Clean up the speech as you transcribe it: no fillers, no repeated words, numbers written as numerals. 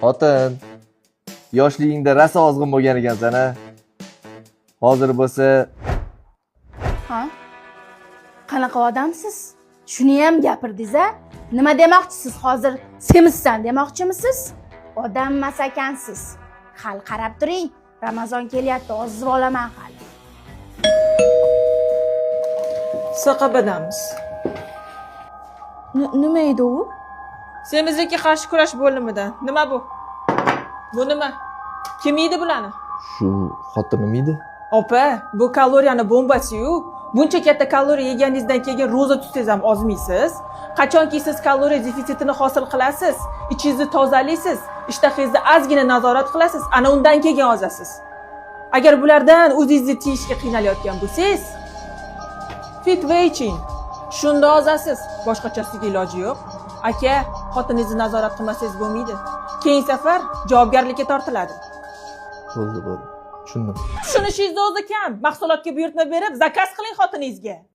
Xotin, yoshligingda rosa ozg'in bo'lgan ekansan-a. Hozir bo'lsa, Ha? Qanaqa odamsiz? Shuni ham gapirdingiz-a? Nima demoqchisiz hozir? Semizsan demoqchimisiz? Odam emas ekansiz. Hal qarab turing. Ramazon kelyapti, ozib olaman hali. Saqabadamiz. Nima edi u? Semizlikka qarshi kurash bo'limidan. Nima bu? Bu nima? Kim yeydi bularni? shu xotinim edi. Opa, bu kaloriyani bombasi-yu. Buncha katta kaloriya yeganingizdan keyin roza tutsangiz ham ozmaysiz. Qachonki siz kaloriya defitsitini hosil qilasiz, ichingizni tozalaysiz, ishtahangizni ozgina nazorat qilasiz, ana undan keyin ozasiz. Agar bulardan o'zingizni tiyishga qiynalayotgan bo'lsangiz, fit va iching. Shunda ozasiz, boshqachasiga iloji yo'q. Aka, xotiningizni nazorat qilmasangiz bo'lmaydi. Keyingi safar javobgarlikka tortiladi. Bo'ldi. Tushundim. Tushunishingizni o'zi kam. Mahsulotga buyurtma berib, zakaz qiling xotiningizga.